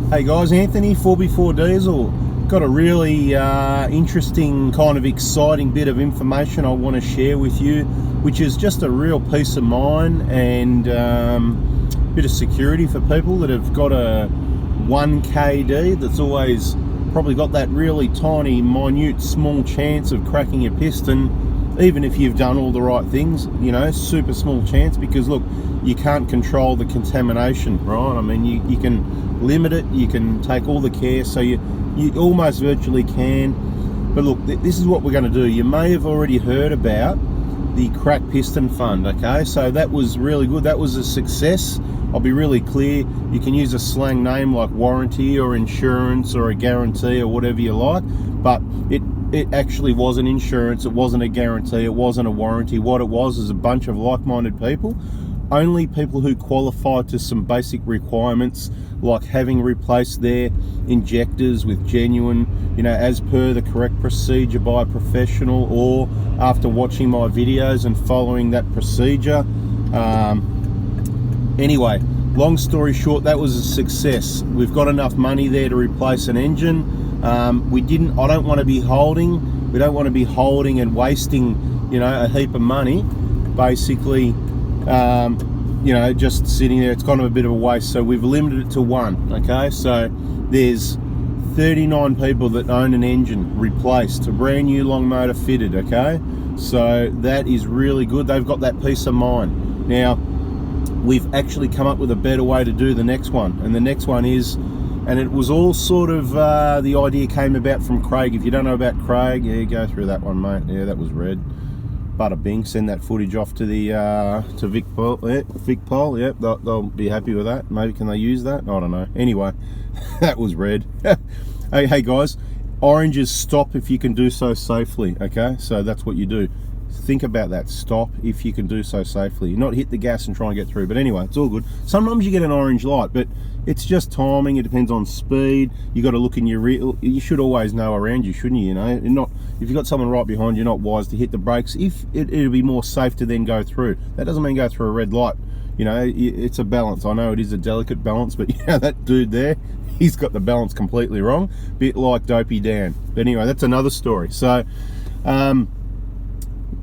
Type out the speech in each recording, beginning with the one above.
Hey guys, Anthony, 4x4 Diesel. Got a really interesting, kind of exciting bit of information I want to share with you, which is just a real peace of mind and bit of security for people that have got a 1kd that's always probably got that really tiny, minute, small chance of cracking a piston, even if you've done all the right things, you know, super small chance, because look, you can't control the contamination, right? I mean, you can limit it, you can take all the care, so you almost virtually can. But look, this is what we're going to do. You may have already heard about the Crack Piston Fund, okay? So that was really good. That was a success. I'll be really clear. You can use a slang name like warranty or insurance or a guarantee or whatever you like, but it actually wasn't insurance, it wasn't a guarantee, it wasn't a warranty. What it was is a bunch of like-minded people, only people who qualify to some basic requirements, like having replaced their injectors with genuine, you know, as per the correct procedure by a professional, or after watching my videos and following that procedure. Anyway, long story short, that was a success. We've got enough money there to replace an engine. We don't want to be holding and wasting, you know, a heap of money, basically, you know, just sitting there. It's kind of a bit of a waste, so we've limited it to one, okay? So there's 39 people that own an engine replaced, a brand new long motor fitted, okay? So that is really good. They've got that peace of mind. Now, we've actually come up with a better way to do the next one, and the next one is, and it was all sort of, the idea came about from Craig. If you don't know about Craig, yeah, go through that one, mate. Yeah, that was red. Bada bing, send that footage off to the to Vicpol. Yep, they'll be happy with that. Maybe can they use that? I don't know. Anyway, that was red. Hey guys, oranges stop if you can do so safely. Okay, so that's what you do. Think about that. Stop if you can do so safely. Not hit the gas and try and get through. But anyway, it's all good. Sometimes you get an orange light, but it's just timing. It depends on speed. You got to look in your rear. You should always know around you, shouldn't you? You know, not if you've got someone right behind you, not wise to hit the brakes. If it'll be more safe to then go through. That doesn't mean go through a red light. You know, it's a balance. I know it is a delicate balance, but you know, that dude there, he's got the balance completely wrong. Bit like Dopey Dan. But anyway, that's another story. So,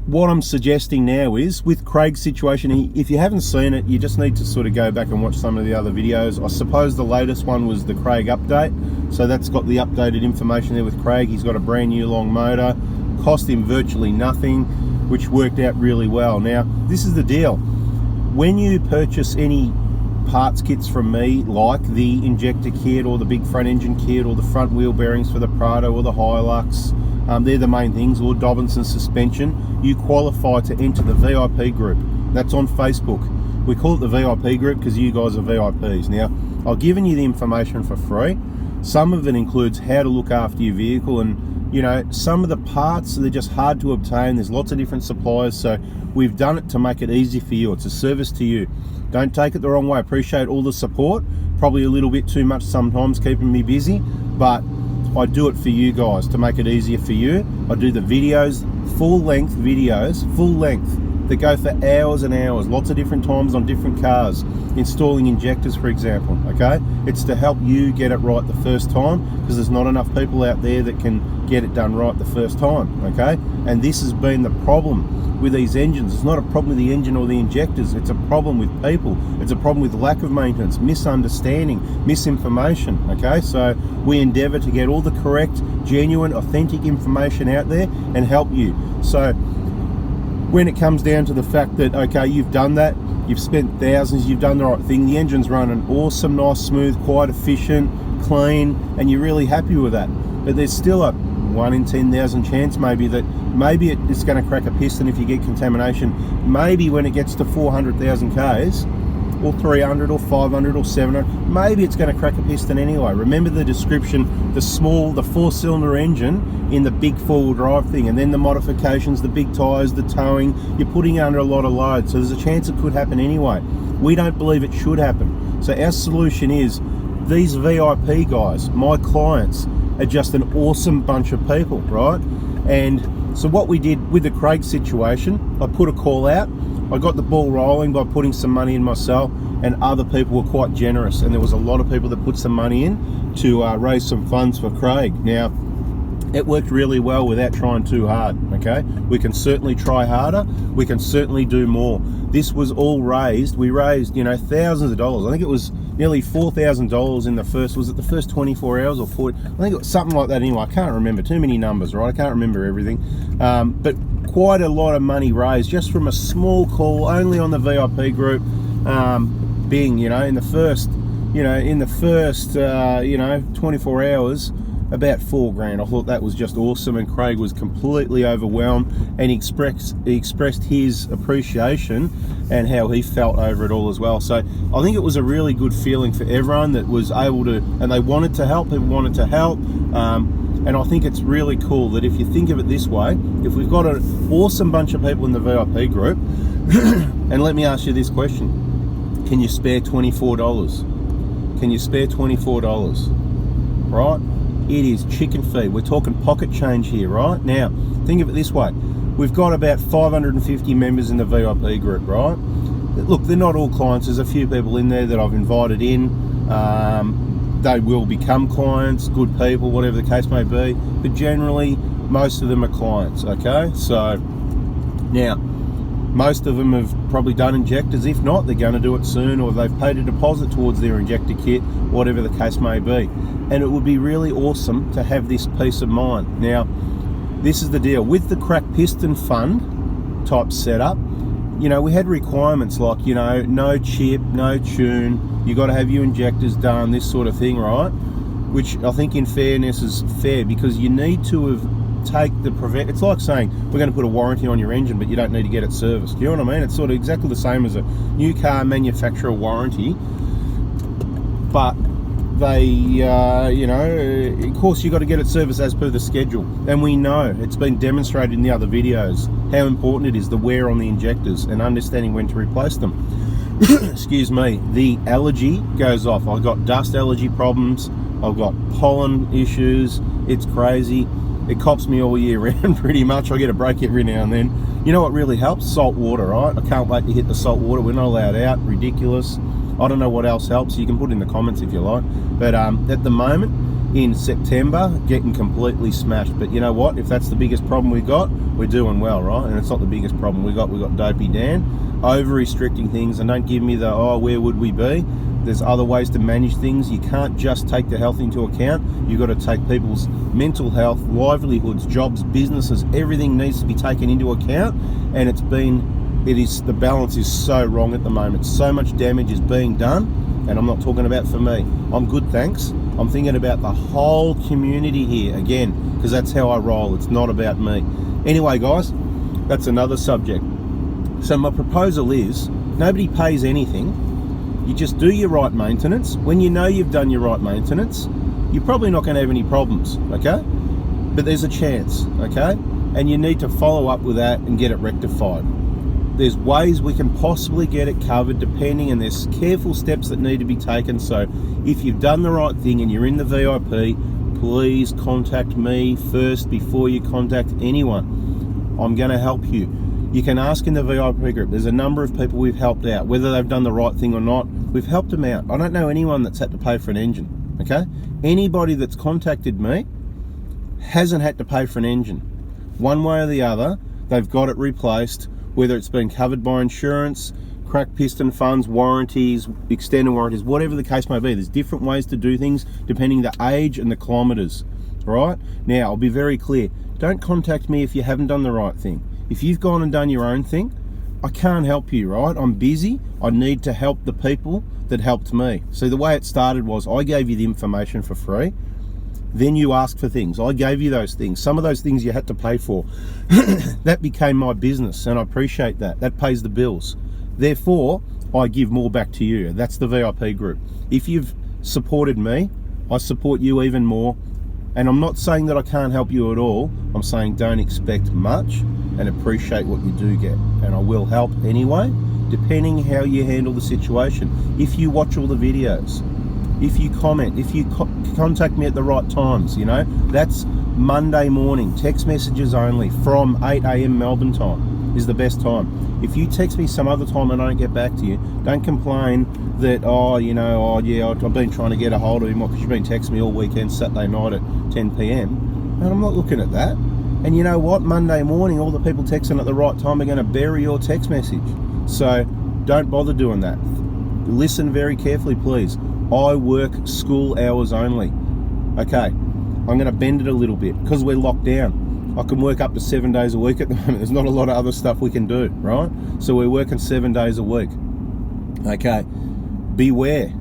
what I'm suggesting now is, with Craig's situation, if you haven't seen it, you just need to sort of go back and watch some of the other videos. I suppose the latest one was the Craig update, so that's got the updated information there with Craig. He's got a brand new long motor, cost him virtually nothing, which worked out really well. Now, this is the deal. When you purchase any parts kits from me, like the injector kit or the big front engine kit or the front wheel bearings for the Prado or the Hilux, they're the main things, or Dobinson suspension, you qualify to enter the VIP group. That's on Facebook. We call it the VIP group because you guys are VIPs. Now, I've given you the information for free. Some of it includes how to look after your vehicle, and you know, some of the parts, they're just hard to obtain. There's lots of different suppliers, so we've done it to make it easy for you. It's a service to you. Don't take it the wrong way. I appreciate all the support. Probably a little bit too much sometimes, keeping me busy, but I do it for you guys to make it easier for you. I do the videos, full length videos, full length, that go for hours and hours, lots of different times on different cars, installing injectors, for example, okay? It's to help you get it right the first time, because there's not enough people out there that can get it done right the first time, okay? And this has been the problem with these engines. It's not a problem with the engine or the injectors, it's a problem with people. It's a problem with lack of maintenance, misunderstanding, misinformation, okay? So we endeavor to get all the correct, genuine, authentic information out there and help you. So when it comes down to the fact that, okay, you've done that, you've spent thousands, you've done the right thing, the engine's running awesome, nice, smooth, quite efficient, clean, and you're really happy with that, but there's still a 1 in 10,000 chance maybe that it's going to crack a piston if you get contamination. Maybe when it gets to 400,000 Ks, or 300 or 500 or 700, maybe it's going to crack a piston anyway. Remember the description, the 4-cylinder engine in the big four-wheel drive thing, and then the modifications, the big tyres, the towing, you're putting under a lot of load, so there's a chance it could happen anyway. We don't believe it should happen. So our solution is, these VIP guys, my clients, are just an awesome bunch of people, right? And so what we did with the Craig situation, I put a call out. I got the ball rolling by putting some money in myself, and other people were quite generous, and there was a lot of people that put some money in to raise some funds for Craig. Now, it worked really well without trying too hard, okay? We can certainly try harder, we can certainly do more. This was all raised, we raised, you know, thousands of dollars. I think it was nearly $4,000 in the first, was it the first 24 hours or 40? I think it was something like that anyway, I can't remember, too many numbers, right? I can't remember everything. But quite a lot of money raised just from a small call, only on the VIP group, being, you know, in the first, you know, 24 hours, about $4,000. I thought that was just awesome, and Craig was completely overwhelmed, and he expressed his appreciation and how he felt over it all as well. So I think it was a really good feeling for everyone that was able to, and they wanted to help, people wanted to help. And I think it's really cool that if you think of it this way, if we've got an awesome bunch of people in the VIP group, and let me ask you this question, can you spare $24? Can you spare $24? Right? It is chicken feed. We're talking pocket change here, right? Now, think of it this way. We've got about 550 members in the VIP group, right? Look, they're not all clients. There's a few people in there that I've invited in. They will become clients, good people, whatever the case may be. But generally, most of them are clients, okay? So, now, most of them have probably done injectors. If not, they're going to do it soon, or they've paid a deposit towards their injector kit, whatever the case may be. And it would be really awesome to have this peace of mind. Now, this is the deal. With the crack piston fund type setup, you know, we had requirements like, you know, no chip, no tune, you got to have your injectors done, this sort of thing, right? Which I think in fairness is fair, because you need to have it's like saying we're going to put a warranty on your engine, but you don't need to get it serviced. You know what I mean? It's sort of exactly the same as a new car manufacturer warranty, but they, you know, of course you got to get it serviced as per the schedule. And we know, it's been demonstrated in the other videos, how important it is, the wear on the injectors and understanding when to replace them. Excuse me, the allergy goes off. I've got dust allergy problems, I've got pollen issues, it's crazy. It cops me all year round pretty much. I get a break every now and then. You know what really helps? Salt water, right? I can't wait to hit the salt water. We're not allowed out. Ridiculous. I don't know what else helps. You can put it in the comments if you like. But at the moment, in September, getting completely smashed. But you know what? If that's the biggest problem we got, we're doing well, right? And it's not the biggest problem we got. We got Dopey Dan over restricting things, and don't give me the, oh, where would we be? There's other ways to manage things. You can't just take the health into account. You've got to take people's mental health, livelihoods, jobs, businesses. Everything needs to be taken into account. And the balance is so wrong at the moment. So much damage is being done. And I'm not talking about for me. I'm good, thanks. I'm thinking about the whole community here, again, because that's how I roll. It's not about me. Anyway, guys, that's another subject. So my proposal is, nobody pays anything. You just do your right maintenance. When you know you've done your right maintenance, you're probably not going to have any problems, okay? But there's a chance, okay? And you need to follow up with that and get it rectified. There's ways we can possibly get it covered depending, and there's careful steps that need to be taken. So if you've done the right thing and you're in the VIP, please contact me first before you contact anyone. I'm going to help you. You can ask in the VIP group. There's a number of people we've helped out, whether they've done the right thing or not. We've helped them out. I don't know anyone that's had to pay for an engine, okay? Anybody that's contacted me hasn't had to pay for an engine. One way or the other, they've got it replaced, whether it's been covered by insurance, crack piston funds, warranties, extended warranties, whatever the case may be. There's different ways to do things depending the age and the kilometers, right? Now, I'll be very clear. Don't contact me if you haven't done the right thing. If you've gone and done your own thing, I can't help you, right? I'm busy. I need to help the people that helped me. So the way it started was I gave you the information for free. Then you asked for things. I gave you those things. Some of those things you had to pay for. That became my business, and I appreciate that. That pays the bills. Therefore, I give more back to you. That's the VIP group. If you've supported me, I support you even more. And I'm not saying that I can't help you at all. I'm saying don't expect much and appreciate what you do get. And I will help anyway, depending how you handle the situation. If you watch all the videos, if you comment, if you contact me at the right times, you know, that's Monday morning, text messages only from 8 AM Melbourne time. is the best time. If you text me some other time and I don't get back to you, don't complain that, I've been trying to get a hold of him because you've been texting me all weekend, Saturday night at 10 p.m. And I'm not looking at that. And you know what? Monday morning, all the people texting at the right time are going to bury your text message. So don't bother doing that. Listen very carefully, please. I work school hours only. Okay, I'm going to bend it a little bit because we're locked down. I can work up to 7 days a week at the moment. There's not a lot of other stuff we can do, right? So we're working 7 days a week. Okay, beware.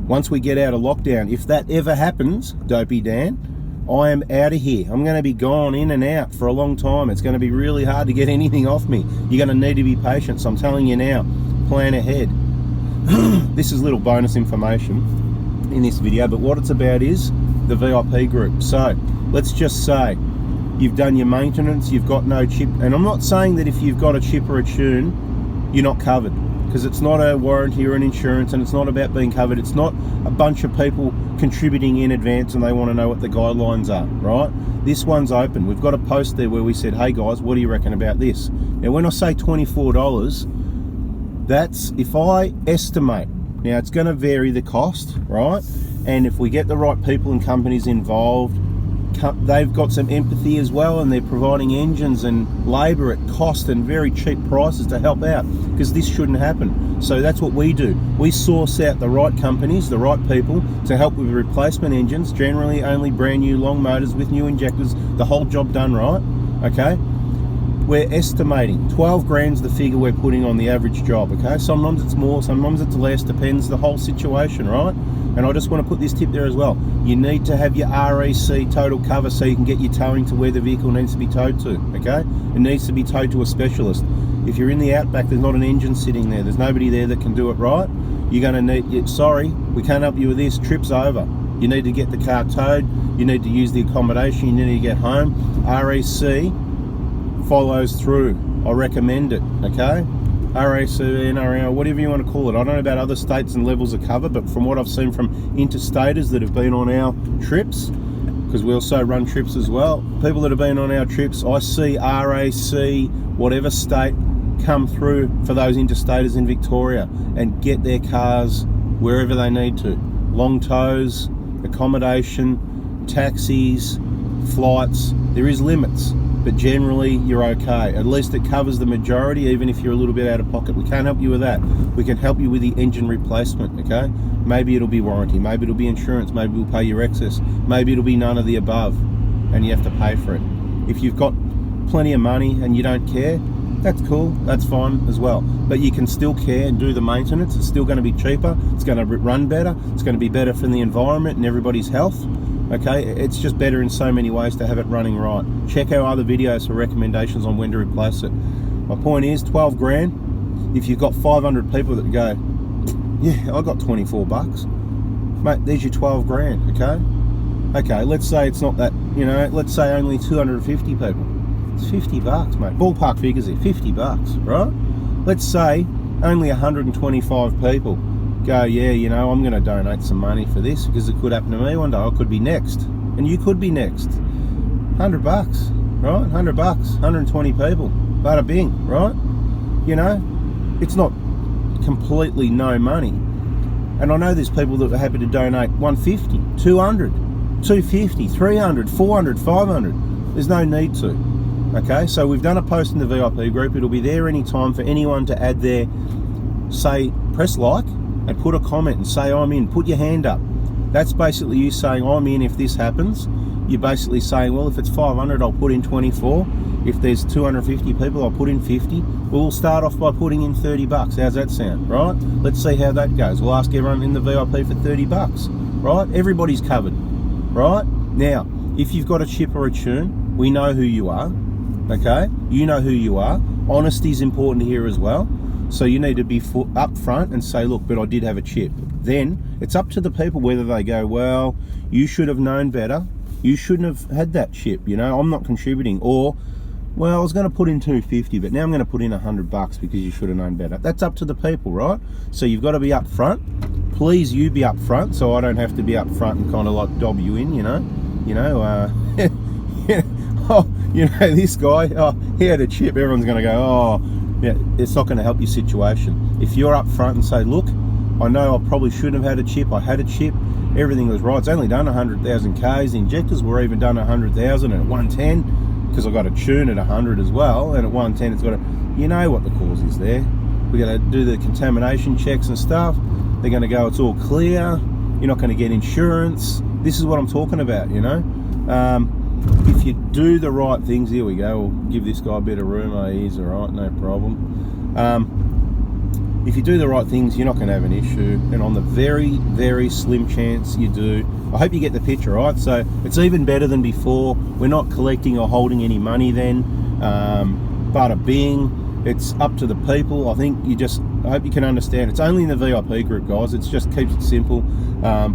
Once we get out of lockdown, if that ever happens, Dopey Dan, I am out of here. I'm going to be gone in and out for a long time. It's going to be really hard to get anything off me. You're going to need to be patient. So I'm telling you now, plan ahead. This is little bonus information in this video, but what it's about is the VIP group. So let's just say you've done your maintenance, you've got no chip, and I'm not saying that if you've got a chip or a tune, you're not covered, because it's not a warranty or an insurance, and it's not about being covered. It's not a bunch of people contributing in advance and they want to know what the guidelines are, right? This one's open. We've got a post there where we said, hey guys, what do you reckon about this? Now when I say $24, that's if I estimate. Now it's going to vary the cost, right? And if we get the right people and companies involved, they've got some empathy as well, and they're providing engines and labour at cost and very cheap prices to help out, because this shouldn't happen. So that's what we do. We source out the right companies, the right people to help with replacement engines, generally only brand new long motors with new injectors, the whole job done right, okay? We're estimating 12 grand's the figure we're putting on the average job, okay? Sometimes it's more, sometimes it's less, depends the whole situation, right? And I just want to put this tip there as well. You need to have your REC total cover so you can get your towing to where the vehicle needs to be towed to, okay? It needs to be towed to a specialist. If you're in the outback, there's not an engine sitting there. There's nobody there that can do it right. You're going to need, sorry, we can't help you with this, trip's over. You need to get the car towed. You need to use the accommodation. You need to get home. REC follows through. I recommend it, okay? RAC, NRL, whatever you want to call it. I don't know about other states and levels of cover, but from what I've seen from interstaters that have been on our trips, because we also run trips as well, people that have been on our trips, I see RAC, whatever state, come through for those interstaters in Victoria and get their cars wherever they need to. Long tows, accommodation, taxis, flights. There is limits, but generally you're okay. At least it covers the majority, even if you're a little bit out of pocket. We can't help you with that. We can help you with the engine replacement, okay? Maybe it'll be warranty, maybe it'll be insurance, maybe we'll pay your excess, maybe it'll be none of the above and you have to pay for it. If you've got plenty of money and you don't care, that's cool, that's fine as well. But you can still care and do the maintenance. It's still going to be cheaper, it's going to run better, it's going to be better for the environment and everybody's health. Okay, it's just better in so many ways to have it running right. Check our other videos for recommendations on when to replace it. My point is 12 grand. If you've got 500 people that go, yeah, I got 24 bucks, mate, there's your 12 grand, okay? Okay, let's say it's not that, let's say only 250 people. It's 50 bucks, mate. Ballpark figures here, 50 bucks, right? Let's say only 125 people go, yeah, I'm going to donate some money for this because it could happen to me one day. I could be next, and you could be next. 100 bucks, right? 100 bucks, 120 people, bada bing, right? It's not completely no money. And I know there's people that are happy to donate 150, 200, 250, 300, 400, 500. There's no need to. Okay, so we've done a post in the VIP group. It'll be there anytime for anyone to add their, say, press like and put a comment and say I'm in, put your hand up. That's basically you saying I'm in if this happens. You're basically saying, well, if it's 500, I'll put in 24. If there's 250 people, I'll put in 50. We'll start off by putting in 30 bucks. How's that sound, right? Let's see how that goes. We'll ask everyone in the VIP for 30 bucks, right? Everybody's covered, right? Now, if you've got a chip or a tune, we know who you are, okay? You know who you are. Honesty is important here as well. So you need to be up front and say, look, but I did have a chip. Then it's up to the people whether they go, well, you should have known better. You shouldn't have had that chip, I'm not contributing. Or, well, I was going to put in 250, but now I'm going to put in 100 bucks because you should have known better. That's up to the people, right? So you've got to be up front. Please, you be up front so I don't have to be up front and kind of like dob you in, oh, you know, this guy, oh, he had a chip, everyone's going to go, oh, yeah, it's not going to help your situation. If you're up front and say, look, I know I probably shouldn't have had a chip, I had a chip, everything was right, it's only done 100,000 Ks, the injectors were even done 100,000 and at 110, because I've got to tune at 100 as well, and at 110 it's got to, you know what the cause is there. We're going to do the contamination checks and stuff, they're going to go, it's all clear, you're not going to get insurance. This is what I'm talking about, you know. If you do the right things, here we go, we'll give this guy a bit of room. Oh, he's all right, no problem. If you do the right things, you're not going to have an issue, and on the very, very slim chance you do, I hope you get the picture, right? So it's even better than before. We're not collecting or holding any money then. Bada bing. It's up to the people. I think I hope you can understand. It's only in the VIP group, guys. It just keeps it simple.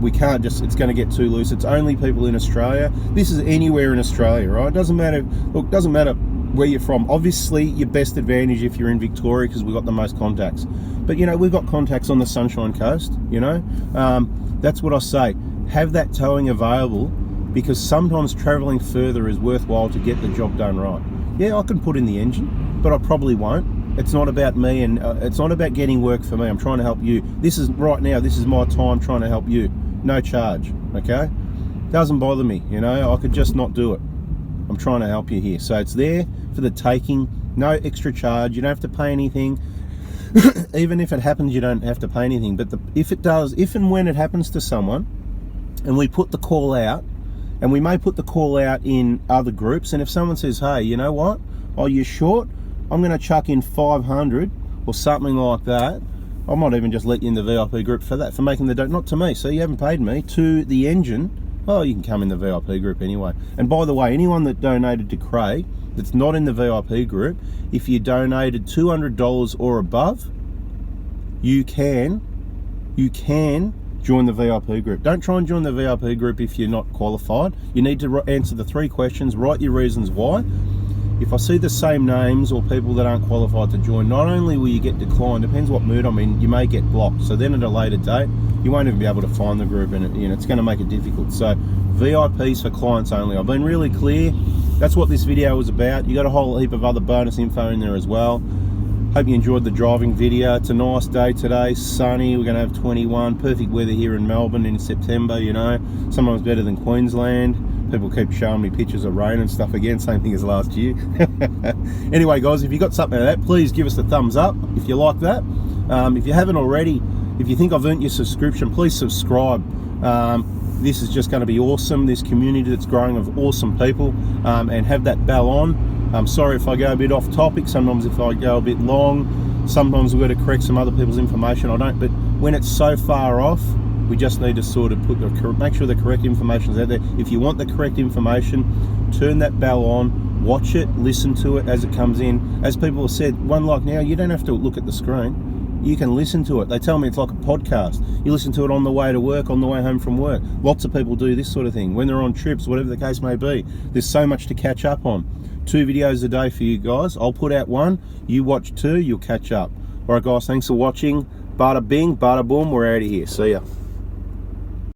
We can't just, it's going to get too loose. It's only people in Australia. This is anywhere in Australia, right? It doesn't matter, look, doesn't matter where you're from. Obviously, your best advantage if you're in Victoria, because we've got the most contacts. But, you know, we've got contacts on the Sunshine Coast, you know. That's what I say. Have that towing available, because sometimes travelling further is worthwhile to get the job done right. Yeah, I can put in the engine, but I probably won't. It's not about me, and it's not about getting work for me. I'm trying to help you. This is right now, this is my time trying to help you. No charge, okay? Doesn't bother me, you know. I could just not do it. I'm trying to help you here. So it's there for the taking, no extra charge. You don't have to pay anything. Even if it happens, you don't have to pay anything. But if it does, if and when it happens to someone, and we put the call out, and we may put the call out in other groups, and if someone says, hey, you know what, oh, you're short, I'm going to chuck in 500 or something like that, I might even just let you in the VIP group for that, for making the not to me, so you haven't paid me, to the engine, well, you can come in the VIP group anyway. And by the way, anyone that donated to Craig that's not in the VIP group, if you donated $200 or above, you can join the VIP group. Don't try and join the VIP group if you're not qualified. You need to answer the 3 questions, write your reasons why. If I see the same names or people that aren't qualified to join, not only will you get declined, depends what mood I'm in, you may get blocked. So then at a later date, you won't even be able to find the group, and it's going to make it difficult. So VIPs for clients only. I've been really clear. That's what this video was about. You got a whole heap of other bonus info in there as well. Hope you enjoyed the driving video. It's a nice day today, sunny. We're going to have 21, perfect weather here in Melbourne in September, you know, sometimes better than Queensland. People keep showing me pictures of rain and stuff again, same thing as last year. Anyway, guys, if you got something like that, please give us a thumbs up if you like that. If you haven't already, if you think I've earned your subscription, please subscribe. This is just going to be awesome, this community that's growing of awesome people, and have that bell on. I'm sorry if I go a bit off topic, sometimes if I go a bit long, sometimes we've got to correct some other people's information, I don't, but when it's so far off, we just need to sort of make sure the correct information is out there. If you want the correct information, turn that bell on, watch it, listen to it as it comes in. As people have said, one like now, you don't have to look at the screen. You can listen to it. They tell me it's like a podcast. You listen to it on the way to work, on the way home from work. Lots of people do this sort of thing. When they're on trips, whatever the case may be. There's so much to catch up on. 2 videos a day for you guys. I'll put out 1, you watch 2, you'll catch up. Alright guys, thanks for watching. Bada bing, bada boom, we're out of here. See ya.